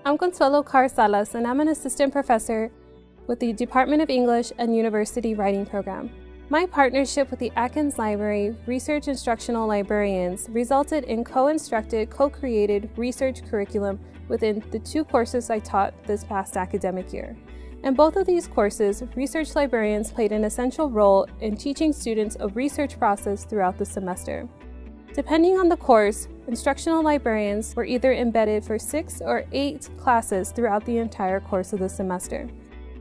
I'm Consuelo C, and I'm an assistant professor with the Department of English and University Writing Program. My partnership with the Atkins Library Research Instructional Librarians resulted in co-instructed, co-created research curriculum within the 2 courses I taught this past academic year. In both of these courses, research librarians played an essential role in teaching students a research process throughout the semester. Depending on the course, instructional librarians were either embedded for 6 or 8 classes throughout the entire course of the semester.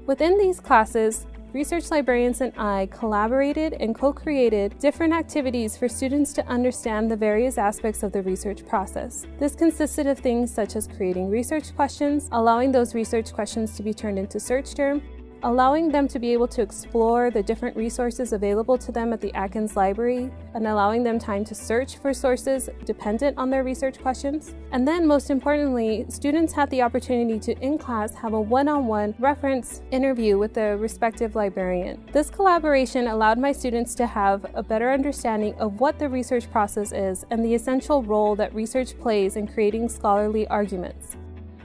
Within these classes, research librarians and I collaborated and co-created different activities for students to understand the various aspects of the research process. This consisted of things such as creating research questions, allowing those research questions to be turned into search terms, allowing them to be able to explore the different resources available to them at the Atkins Library, and allowing them time to search for sources dependent on their research questions. And then, most importantly, students had the opportunity to, in class, have a one-on-one reference interview with the respective librarian. This collaboration allowed my students to have a better understanding of what the research process is and the essential role that research plays in creating scholarly arguments.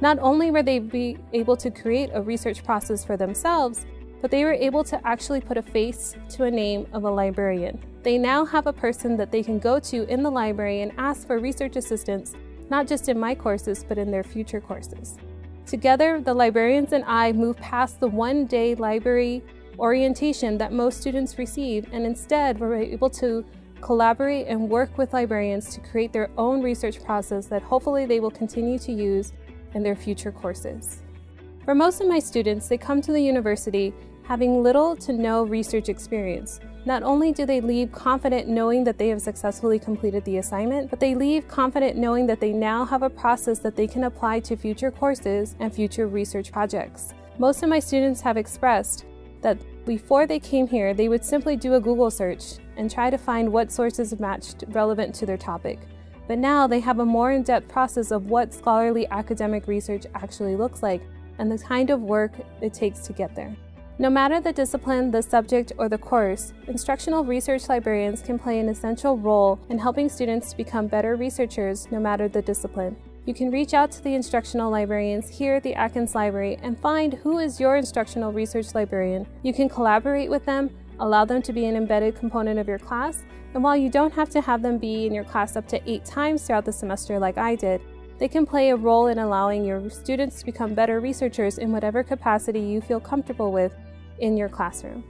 Not only were they able to create a research process for themselves, but they were able to actually put a face to a name of a librarian. They now have a person that they can go to in the library and ask for research assistance, not just in my courses, but in their future courses. Together, the librarians and I moved past the one-day library orientation that most students receive, and instead were able to collaborate and work with librarians to create their own research process that hopefully they will continue to use in their future courses. For most of my students, they come to the university having little to no research experience. Not only do they leave confident knowing that they have successfully completed the assignment, but they leave confident knowing that they now have a process that they can apply to future courses and future research projects. Most of my students have expressed that before they came here, they would simply do a Google search and try to find what sources matched relevant to their topic. But now they have a more in-depth process of what scholarly academic research actually looks like and the kind of work it takes to get there. No matter the discipline, the subject, or the course, instructional research librarians can play an essential role in helping students to become better researchers no matter the discipline. You can reach out to the instructional librarians here at the Atkins Library and find who is your instructional research librarian. You can collaborate with them, allow them to be an embedded component of your class, and while you don't have to have them be in your class up to 8 times throughout the semester like I did, they can play a role in allowing your students to become better researchers in whatever capacity you feel comfortable with in your classroom.